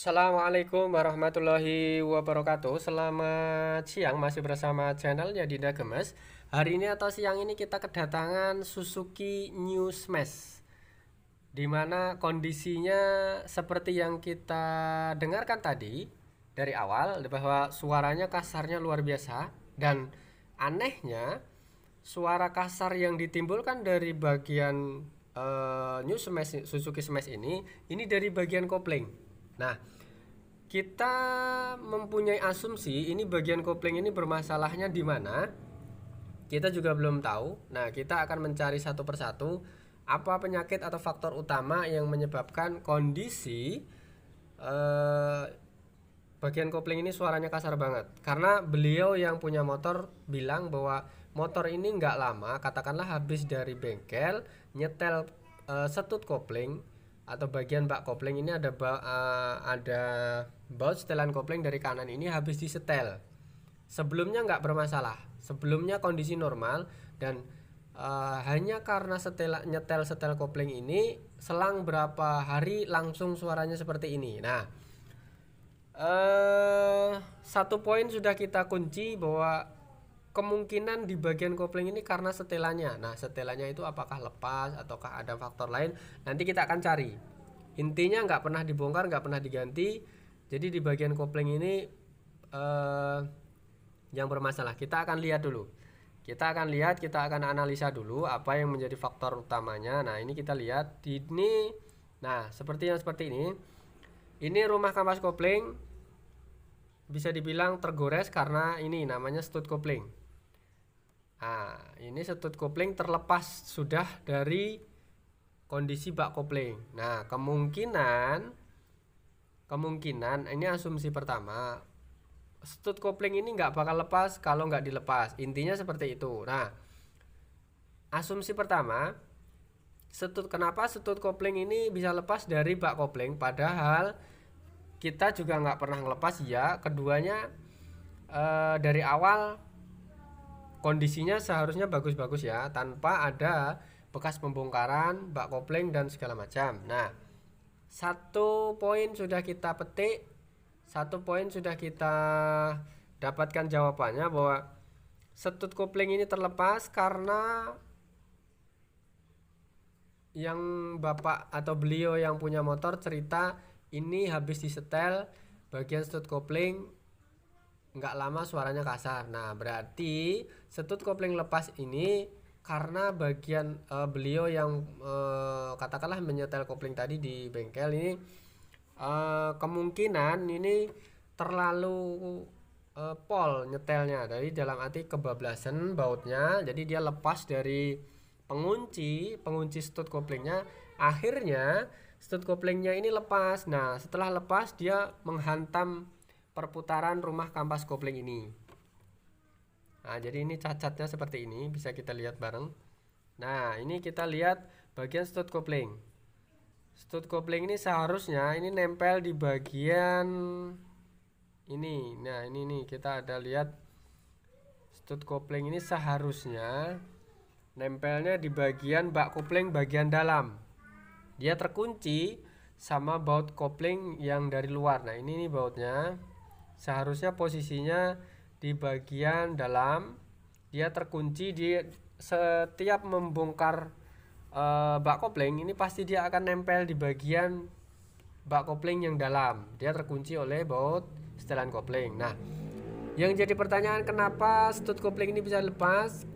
Assalamualaikum warahmatullahi wabarakatuh. Selamat siang, masih bersama channelnya Dinda Gemes. Hari ini atau siang ini kita kedatangan Suzuki New Smash, dimana kondisinya seperti yang kita dengarkan tadi dari awal, bahwa suaranya kasarnya luar biasa. Dan anehnya, suara kasar yang ditimbulkan dari bagian New Smash Suzuki Smash ini dari bagian kopling. Nah, kita mempunyai asumsi ini bagian kopling ini bermasalahnya di mana. Kita juga belum tahu. Nah, kita akan mencari satu persatu apa penyakit atau faktor utama yang menyebabkan kondisi eh, bagian kopling ini suaranya kasar banget. Karena beliau yang punya motor bilang bahwa motor ini nggak lama, katakanlah habis dari bengkel, nyetel setut kopling atau bagian bak kopling ini ada baut setelan kopling dari kanan ini habis disetel. Sebelumnya nggak bermasalah, sebelumnya kondisi normal. Dan hanya karena nyetel setel kopling ini selang berapa hari langsung suaranya seperti ini. Nah, satu poin sudah kita kunci bahwa kemungkinan di bagian kopling ini karena setelannya. Nah, setelannya itu apakah lepas ataukah ada faktor lain? Nanti kita akan cari. Intinya nggak pernah dibongkar, nggak pernah diganti. Jadi di bagian kopling ini yang bermasalah. Kita akan lihat dulu. Kita akan analisa dulu apa yang menjadi faktor utamanya. Nah, ini kita lihat di ini. Nah, seperti ini. Ini rumah kampas kopling bisa dibilang tergores karena ini namanya stud kopling. Nah, ini stud kopling terlepas sudah dari kondisi bak kopling. Nah, kemungkinan ini asumsi pertama, stud kopling ini nggak bakal lepas kalau nggak dilepas. Intinya seperti itu. Nah, asumsi pertama, kenapa stud kopling ini bisa lepas dari bak kopling, padahal kita juga nggak pernah ngelepas ya. Keduanya dari awal kondisinya seharusnya bagus-bagus ya, tanpa ada bekas pembongkaran bak kopling dan segala macam. Nah, satu poin sudah kita petik, satu poin sudah kita dapatkan jawabannya bahwa setut kopling ini terlepas karena yang bapak atau beliau yang punya motor cerita ini habis disetel bagian setut kopling nggak lama suaranya kasar. Nah, berarti setut kopling lepas ini karena bagian beliau yang katakanlah menyetel kopling tadi di bengkel ini, kemungkinan ini terlalu pol nyetelnya, dari dalam arti kebablasan bautnya, jadi dia lepas dari pengunci setut koplingnya. Akhirnya setut koplingnya ini lepas. Nah, setelah lepas dia menghantam perputaran rumah kampas kopling ini. Nah, jadi ini cacatnya seperti ini, bisa kita lihat bareng. Nah, ini kita lihat bagian stud kopling. Stud kopling ini seharusnya ini nempel di bagian ini. Nah, ini nih kita ada lihat stud kopling ini seharusnya nempelnya di bagian bak kopling bagian dalam. Dia terkunci sama baut kopling yang dari luar. Nah, ini nih bautnya. Seharusnya posisinya di bagian dalam. Dia terkunci. Di setiap membongkar bak kopling ini pasti dia akan nempel di bagian bak kopling yang dalam. Dia terkunci oleh baut setelan kopling. Nah, yang jadi pertanyaan kenapa stud kopling ini bisa lepas?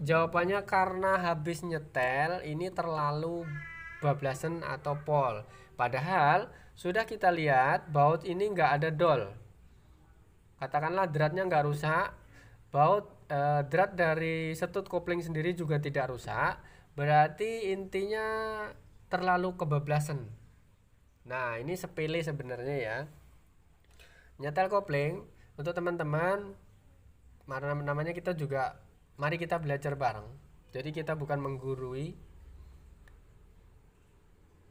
Jawabannya karena habis nyetel ini terlalu bablasan atau pol. Padahal sudah kita lihat baut ini nggak ada dol. Katakanlah dratnya nggak rusak, baut drat dari setut kopling sendiri juga tidak rusak. Berarti intinya terlalu kebablasan. Nah, ini sepele sebenarnya ya. Nyetel kopling untuk teman-teman, namanya kita juga, mari kita belajar bareng. Jadi kita bukan menggurui.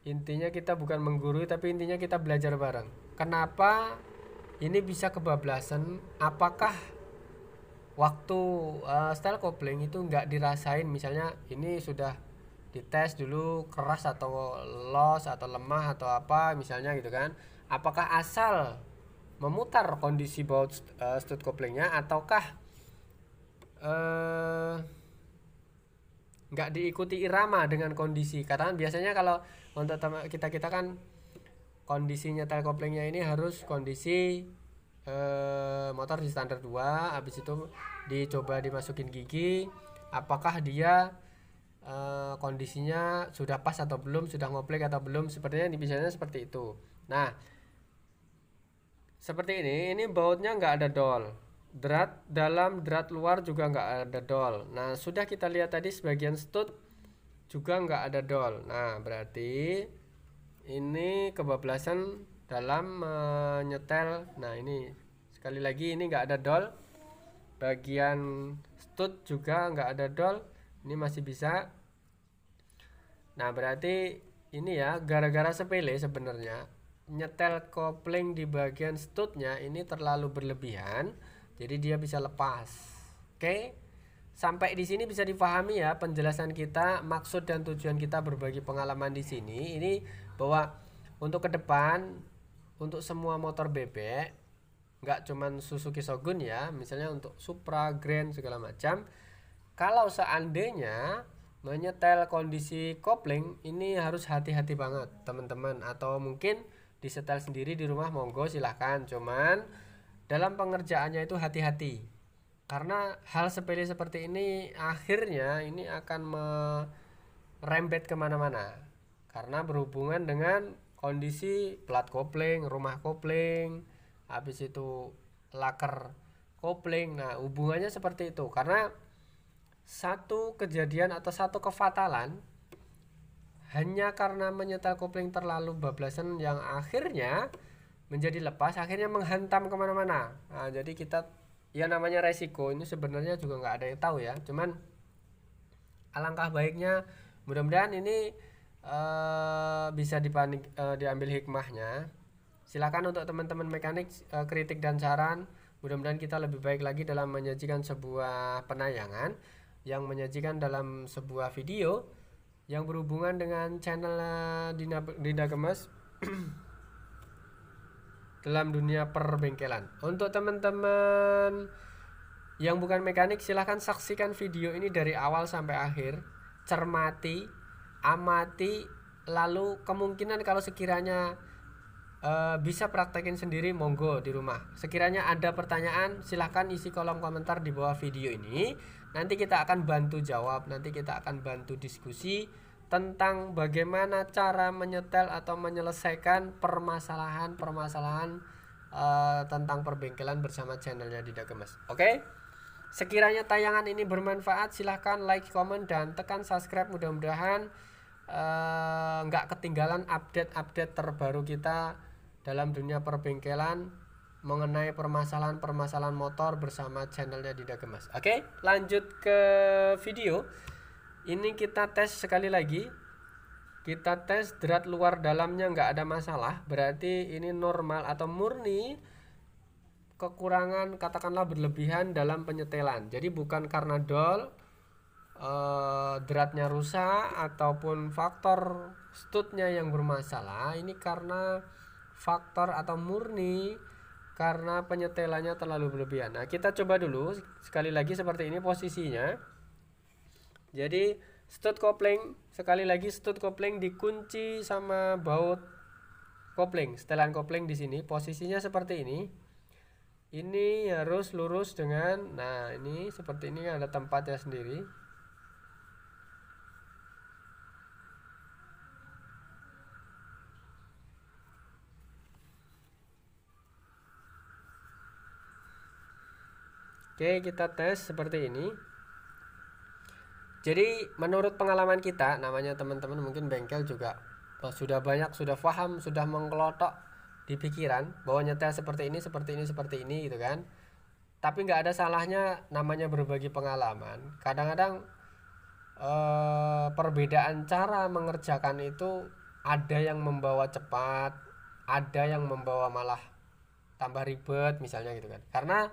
Intinya kita bukan menggurui, tapi intinya kita belajar bareng. Kenapa ini bisa kebablasan? Apakah waktu style kopling itu nggak dirasain? Misalnya ini sudah dites dulu keras atau los atau lemah atau apa misalnya gitu kan. Apakah asal memutar kondisi baut stud koplingnya ataukah nggak diikuti irama dengan kondisi. Karena biasanya kalau untuk kita kan kondisi nyetel koplingnya ini harus kondisi motor di standar 2, habis itu dicoba dimasukin gigi apakah dia kondisinya sudah pas atau belum, sudah ngoplek atau belum, sepertinya biasanya seperti itu. Nah seperti ini bautnya nggak ada dol, drat dalam drat luar juga nggak ada dol. Nah sudah kita lihat tadi sebagian stud juga nggak ada dol. Nah berarti ini kebablasan dalam menyetel. Nah ini sekali lagi ini nggak ada dol, bagian stud juga nggak ada dol, ini masih bisa. Nah berarti ini ya gara-gara sepele sebenarnya nyetel kopling di bagian studnya ini terlalu berlebihan, jadi dia bisa lepas. Oke, sampai di sini bisa dipahami ya penjelasan kita, maksud dan tujuan kita berbagi pengalaman di sini ini bahwa untuk ke depan untuk semua motor bebek, nggak cuman Suzuki Shogun ya, misalnya untuk Supra, Grand segala macam, kalau seandainya menyetel kondisi kopling ini harus hati-hati banget teman-teman, atau mungkin disetel sendiri di rumah monggo silahkan, cuman dalam pengerjaannya itu hati-hati karena hal sepele seperti ini akhirnya ini akan merembet kemana-mana karena berhubungan dengan kondisi plat kopling, rumah kopling, habis itu laker kopling. Nah hubungannya seperti itu karena satu kejadian atau satu kefatalan hanya karena menyetel kopling terlalu bablasan yang akhirnya menjadi lepas, akhirnya menghantam kemana-mana. Nah jadi kita ya namanya resiko ini sebenarnya juga nggak ada yang tahu ya, cuman alangkah baiknya mudah-mudahan ini bisa diambil hikmahnya. Silakan untuk teman-teman mekanik kritik dan saran, mudah-mudahan kita lebih baik lagi dalam menyajikan sebuah penayangan yang menyajikan dalam sebuah video yang berhubungan dengan channel Dinda Gemes dalam dunia perbengkelan. Untuk teman-teman yang bukan mekanik silahkan saksikan video ini dari awal sampai akhir, cermati, amati, lalu kemungkinan kalau sekiranya bisa praktekin sendiri monggo di rumah. Sekiranya ada pertanyaan silahkan isi kolom komentar di bawah video ini, nanti kita akan bantu jawab, nanti kita akan bantu diskusi tentang bagaimana cara menyetel atau menyelesaikan permasalahan tentang perbengkelan bersama channelnya Dinda Gemes. Oke? Sekiranya tayangan ini bermanfaat silahkan like, komen, dan tekan subscribe. Mudah-mudahan nggak ketinggalan update-update terbaru kita dalam dunia perbengkelan mengenai permasalahan-permasalahan motor bersama channelnya Dinda Gemes. Oke, lanjut ke video. Ini kita tes sekali lagi. Kita tes drat luar dalamnya nggak ada masalah, berarti ini normal atau murni kekurangan katakanlah berlebihan dalam penyetelan. Jadi bukan karena dol, dratnya rusak ataupun faktor studnya yang bermasalah, ini karena faktor atau murni karena penyetelannya terlalu berlebihan. Nah kita coba dulu sekali lagi seperti ini posisinya. Jadi stud kopling, sekali lagi stud kopling dikunci sama baut kopling, setelan kopling di sini posisinya seperti ini. Ini harus lurus dengan, nah ini seperti ini ada tempatnya sendiri. Oke, kita tes seperti ini. Jadi menurut pengalaman kita, namanya teman-teman mungkin bengkel juga sudah banyak, sudah paham, sudah mengkelotok di pikiran bahwa nyetel seperti ini gitu kan. Tapi nggak ada salahnya namanya berbagi pengalaman. Kadang-kadang perbedaan cara mengerjakan itu ada yang membawa cepat, ada yang membawa malah tambah ribet misalnya gitu kan. Karena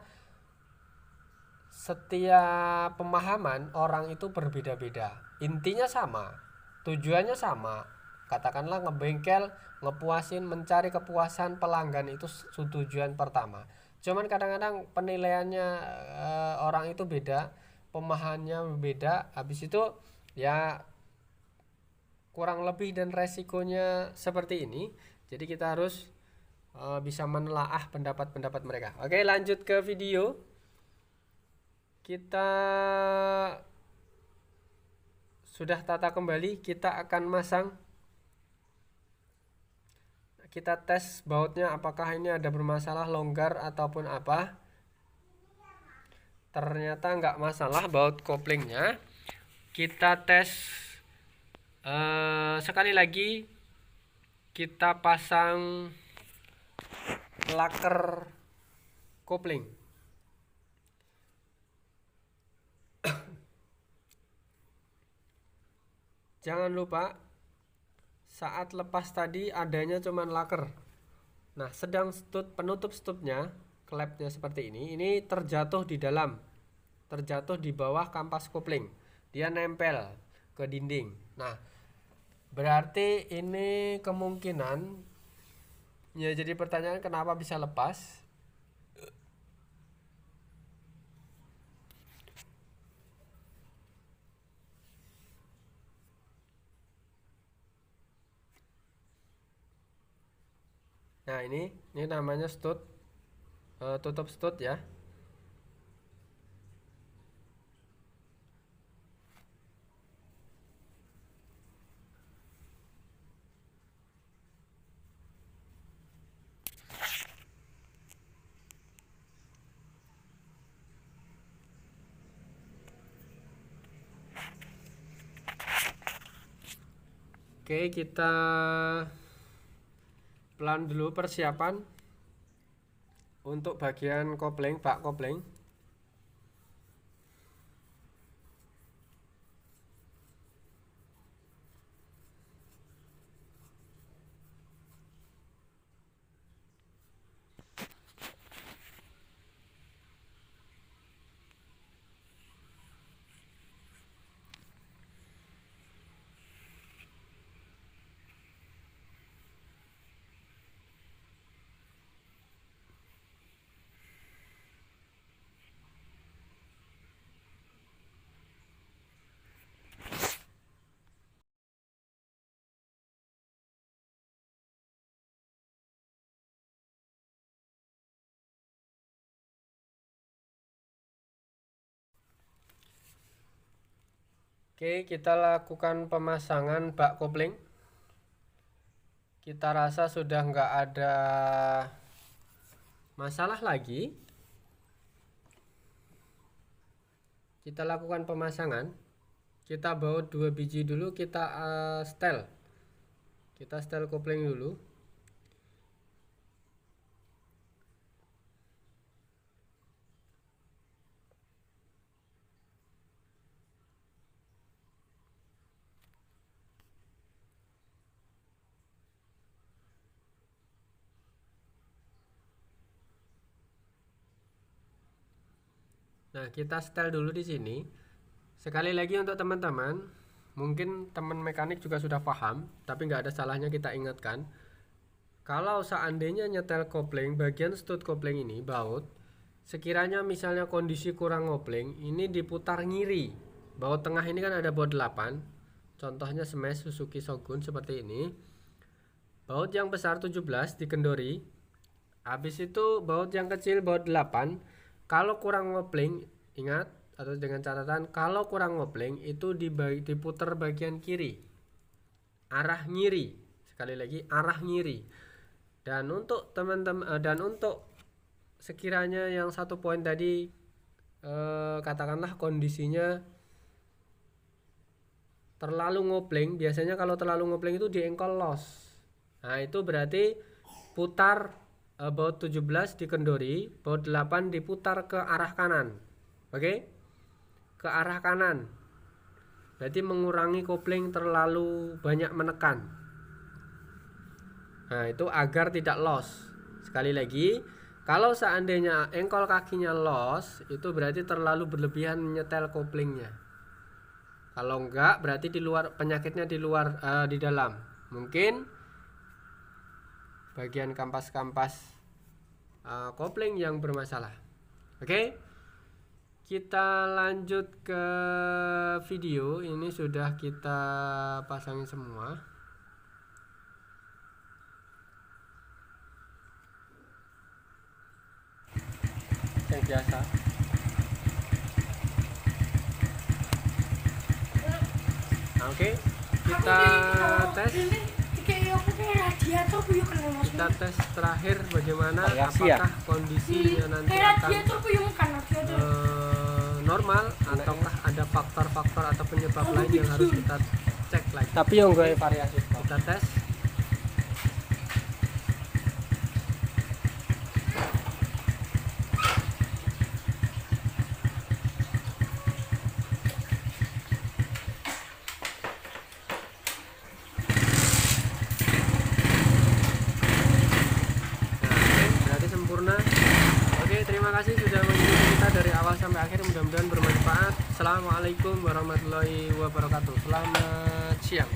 setiap pemahaman orang itu berbeda-beda, intinya sama, tujuannya sama, katakanlah ngebengkel, ngepuasin, mencari kepuasan pelanggan, itu tujuan pertama. Cuman kadang-kadang penilaiannya orang itu beda, pemahamannya beda, habis itu ya kurang lebih dan resikonya seperti ini. Jadi kita harus bisa menelaah pendapat-pendapat mereka. Oke, lanjut ke video. Kita sudah tata kembali, kita akan masang, kita tes bautnya apakah ini ada bermasalah, longgar ataupun apa. Ternyata nggak masalah baut koplingnya. Kita tes sekali lagi, kita pasang laker kopling. Jangan lupa saat lepas tadi adanya cuman laker. Nah, sedang stud, penutup stupnya, klepnya seperti ini terjatuh di dalam, terjatuh di bawah kampas kopling, dia nempel ke dinding. Nah, berarti ini kemungkinan ya, jadi pertanyaan kenapa bisa lepas. Nah, ini namanya stud, tutup stud ya. Oke, kita pelan dulu persiapan untuk bagian kopling, bak kopling. Oke, kita lakukan pemasangan bak kopling. Kita rasa sudah nggak ada masalah lagi. Kita lakukan pemasangan. Kita baut 2 biji dulu, kita setel. Kita setel kopling dulu. Nah, kita setel dulu di sini. Sekali lagi untuk teman-teman, mungkin teman mekanik juga sudah paham, tapi nggak ada salahnya kita ingatkan. Kalau seandainya nyetel kopling, bagian stud kopling ini, baut, sekiranya misalnya kondisi kurang kopling, ini diputar ngiri. Baut tengah ini kan ada baut 8, contohnya smash Suzuki Shogun seperti ini. Baut yang besar 17 dikendori, habis itu baut yang kecil baut 8. Kalau kurang ngopling, ingat atau dengan catatan, kalau kurang ngopling itu diputar bagian kiri, arah ngiri. Sekali lagi, arah ngiri. Dan untuk teman-teman, dan untuk sekiranya yang 1 poin tadi, katakanlah kondisinya terlalu ngopling, biasanya kalau terlalu ngopling itu di engkol loss. Nah, itu berarti putar baut 17 dikendori, baut 8 diputar ke arah kanan. Oke? Ke arah kanan. Berarti mengurangi kopling terlalu banyak menekan. Nah, itu agar tidak loss. Sekali lagi, kalau seandainya engkol kakinya loss, itu berarti terlalu berlebihan nyetel koplingnya. Kalau enggak berarti di luar, penyakitnya di luar, di dalam. Mungkin bagian kampas-kampas kopling yang bermasalah. Oke, kita lanjut ke video. Ini sudah kita pasangin semua. Yang biasa. Oke, kita tes. Kita tes terakhir bagaimana apakah kondisinya nanti akan normal ataukah ada faktor-faktor atau penyebab lain yang harus kita cek lagi. Tapi yang gue variasi Kita tes. Oke, terima kasih sudah mengikuti kita dari awal sampai akhir. Mudah-mudahan bermanfaat. Assalamualaikum warahmatullahi wabarakatuh. Selamat siang.